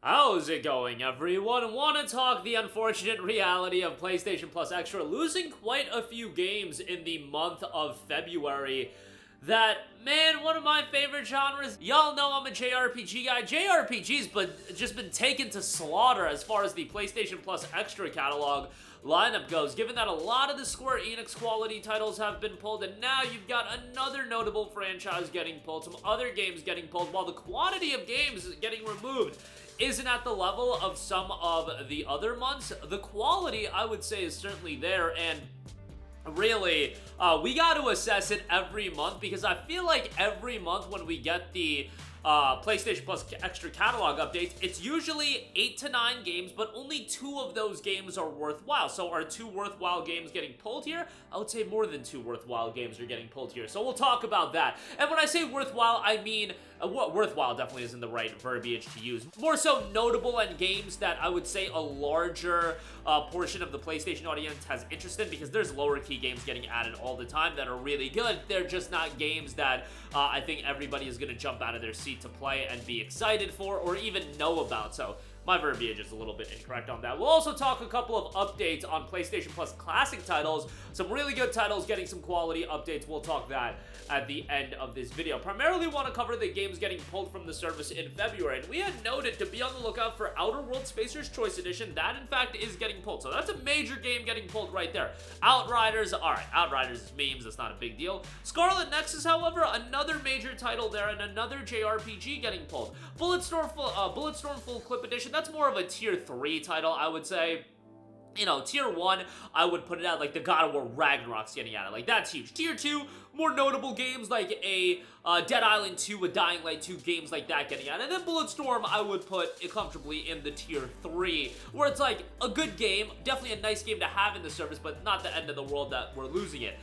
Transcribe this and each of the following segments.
How's it going, everyone? Want to talk the unfortunate reality of PlayStation Plus Extra losing quite a few games in the month of February. That, man, one of my favorite genres. Y'all know I'm a JRPG guy. JRPGs, but just been taken to slaughter as far as the PlayStation Plus Extra catalog lineup goes, given that a lot of the Square Enix quality titles have been pulled, and now you've got another notable franchise getting pulled, some other games getting pulled, while the quantity of games getting removed isn't at the level of some of the other months. The quality, I would say, is certainly there, and really, we got to assess it every month, because I feel like every month when we get the PlayStation Plus Extra catalog updates, it's usually 8 to 9 games, but only 2 of those games are worthwhile. So are 2 worthwhile games getting pulled here? I would say more than 2 worthwhile games are getting pulled here. So we'll talk about that. And when I say worthwhile, I mean, worthwhile definitely isn't the right verbiage to use. More so notable, and games that I would say a larger portion of the PlayStation audience has interest in, because there's lower key games getting added all the time that are really good. They're just not games that I think everybody is going to jump out of their seat to play and be excited for, or even know about. So my verbiage is a little bit incorrect on that. We'll also talk a couple of updates on PlayStation Plus classic titles, some really good titles getting some quality updates. We'll talk that at the end of this video. Primarily want to cover the games getting pulled from the service in February, and we had noted to be on the lookout for Outer Worlds Spacer's Choice Edition. That in fact is getting pulled, so that's a major game getting pulled right there. Outriders, alright, Outriders is memes, that's not a big deal. Scarlet Nexus, however, another major title there, and another JRPG getting pulled. Bulletstorm Full Clip Edition, that's more of a tier 3 title, I would say. You know, tier 1, I would put it at, like, the God of War Ragnarok's getting at it. Like, that's huge. Tier 2, more notable games like a Dead Island 2, a Dying Light 2, games like that getting at it. And then Bulletstorm, I would put it comfortably in the tier 3, where it's, like, a good game, definitely a nice game to have in the service, but not the end of the world that we're losing it.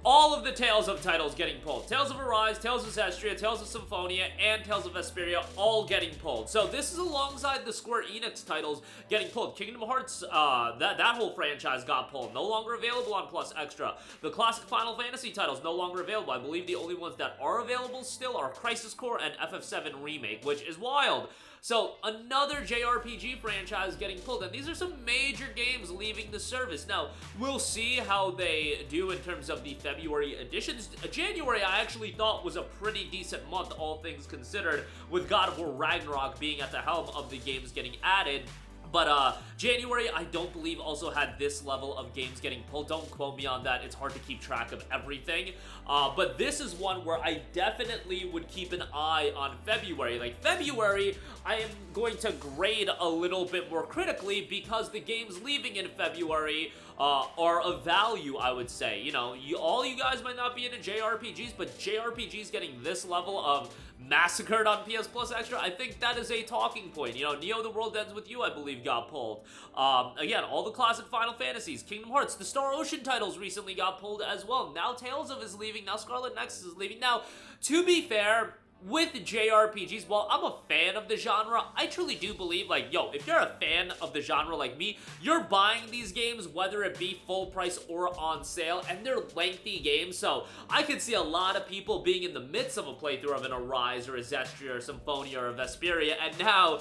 All of the Tales of titles getting pulled. Tales of Arise, Tales of Zestria, Tales of Symphonia, and Tales of Vesperia all getting pulled. So this is alongside the Square Enix titles getting pulled. Kingdom Hearts, that whole franchise got pulled. No longer available on Plus Extra. The classic Final Fantasy titles no longer available. I believe the only ones that are available still are Crisis Core and FF7 Remake, which is wild. So another JRPG franchise getting pulled, and these are some major games leaving the service. Now, we'll see how they do in terms of the February editions. January, I actually thought was a pretty decent month, all things considered, with God of War Ragnarok being at the helm of the games getting added. But January, I don't believe also had this level of games getting pulled. Don't quote me on that. It's hard to keep track of everything. But this is one where I definitely would keep an eye on February. Like, February, I am going to grade a little bit more critically, because the games leaving in February are of value, I would say. You know, all you guys might not be into JRPGs, but JRPGs getting this level of massacred on PS Plus Extra, I think that is a talking point. You know, Neo The World Ends With You, I believe, got pulled. Again, all the classic Final Fantasies, Kingdom Hearts, the Star Ocean titles recently got pulled as well. Now Tales of is leaving, now Scarlet Nexus is leaving. Now, to be fair, with JRPGs, while I'm a fan of the genre, I truly do believe, like, yo, if you're a fan of the genre like me, you're buying these games, whether it be full price or on sale, and they're lengthy games, so I could see a lot of people being in the midst of a playthrough of an Arise or a Zestria or Symphonia or a Vesperia, and now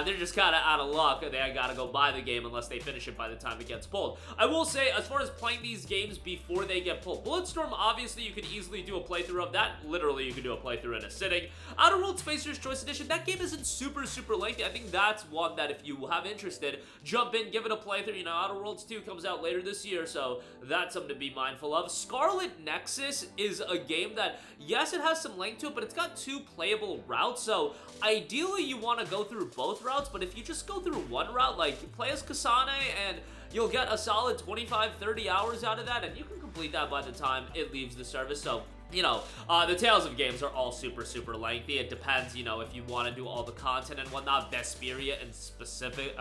they're just kind of out of luck. They gotta go buy the game unless they finish it by the time it gets pulled. I will say, as far as playing these games before they get pulled, Bulletstorm, obviously, you could easily do a playthrough of that. Literally, you could do a playthrough in a sitting. Outer Worlds Spacer's Choice Edition, that game isn't super lengthy. I think that's one that if you have interested, jump in, give it a playthrough. You know, Outer Worlds 2 comes out later this year, so that's something to be mindful of. Scarlet Nexus is a game that, yes, it has some length to it, but it's got 2 playable routes, so ideally you want to go through both routes, but if you just go through one route, like, play as Kasane, and you'll get a solid 25-30 hours out of that, and you can complete that by the time it leaves the service. So, you know, the Tales of games are all super lengthy. It depends, you know, if you want to do all the content and whatnot. Vesperia in specific,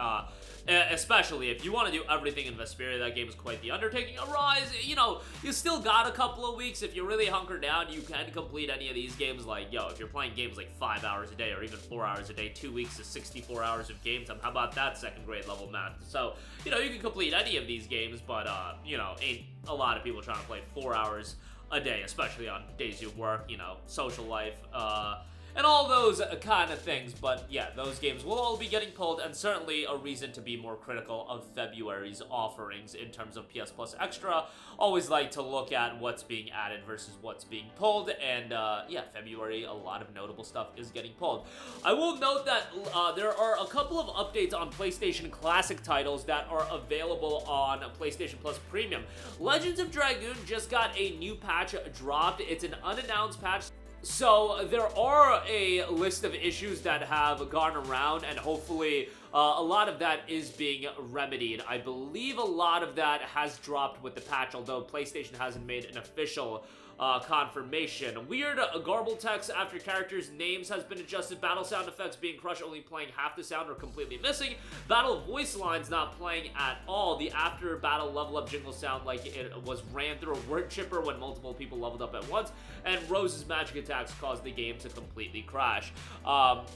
especially if you want to do everything in Vesperia, that game is quite the undertaking. Arise, you know, you still got a couple of weeks. If you really hunker down, you can complete any of these games. Like, yo, if you're playing games like 5 hours a day or even 4 hours a day, 2 weeks is 64 hours of game time. How about that second grade level math? So, you know, you can complete any of these games, but, you know, ain't a lot of people trying to play 4 hours a day, especially on days you work, you know, social life, and all those kind of things. But yeah, those games will all be getting pulled, and certainly a reason to be more critical of February's offerings in terms of PS Plus Extra. Always like to look at what's being added versus what's being pulled, and yeah, February, a lot of notable stuff is getting pulled. I will note that there are a couple of updates on PlayStation Classic titles that are available on PlayStation Plus Premium. Legends of Dragoon just got a new patch dropped. It's an unannounced patch. So there are a list of issues that have gone around, and hopefully a lot of that is being remedied. I believe a lot of that has dropped with the patch, although PlayStation hasn't made an official confirmation. Weird garbled text after characters' names has been adjusted. Battle sound effects being crushed, only playing half the sound or completely missing. Battle voice lines not playing at all. The after battle level up jingle sound like it was ran through a word chipper when multiple people leveled up at once. And Rose's magic attacks caused the game to completely crash.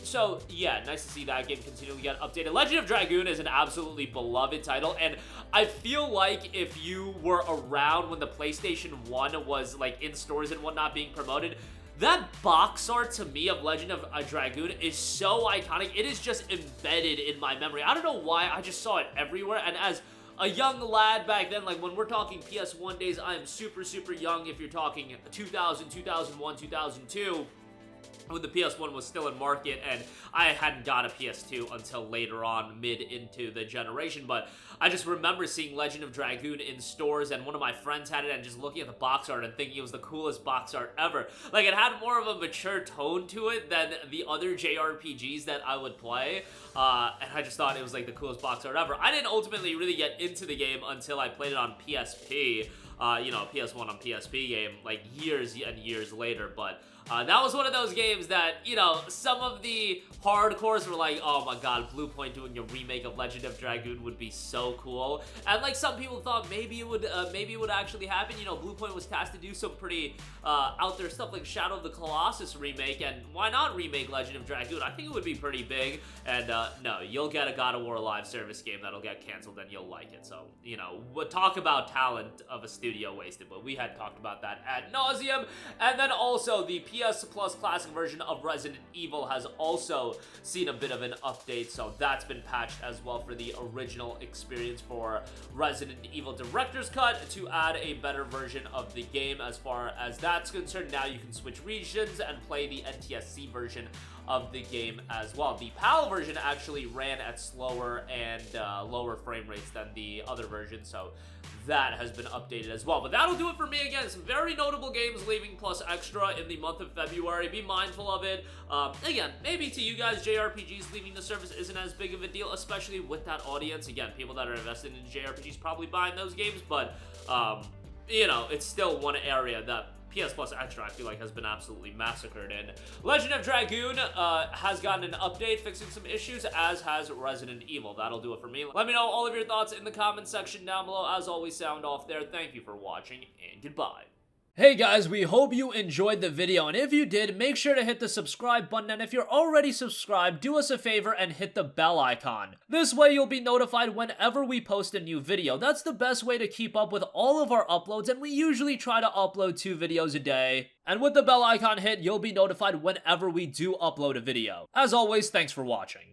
So yeah, nice to see that game continually get updated. Legend of Dragoon is an absolutely beloved title, and I feel like if you were around when the PlayStation 1 was like in stores and whatnot being promoted, that box art to me of Legend of Dragoon is so iconic. It is just embedded in my memory. I don't know why, I just saw it everywhere, and as a young lad back then, like when we're talking PS1 days, I am super, super young. If you're talking 2000, 2001, 2002, when the PS1 was still in market, and I hadn't got a PS2 until later on, mid into the generation, but I just remember seeing Legend of Dragoon in stores, and one of my friends had it, and just looking at the box art and thinking it was the coolest box art ever. Like, it had more of a mature tone to it than the other JRPGs that I would play, and I just thought it was like the coolest box art ever. I didn't ultimately really get into the game until I played it on PSP, you know, PS1 on PSP game, like years and years later, but that was one of those games that, you know, some of the hardcores were like, oh my god, Bluepoint doing a remake of Legend of Dragoon would be so cool. And like some people thought maybe it would actually happen. You know, Bluepoint was tasked to do some pretty out there stuff like Shadow of the Colossus remake, and why not remake Legend of Dragoon? I think it would be pretty big. And no, you'll get a God of War live service game that'll get canceled and you'll like it. So, you know, we'll talk about talent of a studio wasted, but we had talked about that ad nauseum. And then also the PS Plus Classic version of Resident Evil has also seen a bit of an update, so that's been patched as well for the original experience for Resident Evil Director's Cut to add a better version of the game as far as that's concerned. Now you can switch regions and play the NTSC version of the game as well. The PAL version actually ran at slower and lower frame rates than the other version, so that has been updated as well. But that'll do it for me. Again, some very notable games leaving Plus Extra in the month of February. Be mindful of it. Again, maybe to you guys, JRPGs leaving the service isn't as big of a deal, especially with that audience. Again, people that are invested in JRPGs probably buying those games, but, you know, it's still one area that PS Plus Extra, I feel like, has been absolutely massacred in. Legend of Dragoon has gotten an update fixing some issues, as has Resident Evil. That'll do it for me. Let me know all of your thoughts in the comment section down below. As always, sound off there. Thank you for watching, and goodbye. Hey guys, we hope you enjoyed the video, and if you did, make sure to hit the subscribe button, and if you're already subscribed, do us a favor and hit the bell icon. This way you'll be notified whenever we post a new video. That's the best way to keep up with all of our uploads, and we usually try to upload 2 videos a day. And with the bell icon hit, you'll be notified whenever we do upload a video. As always, thanks for watching.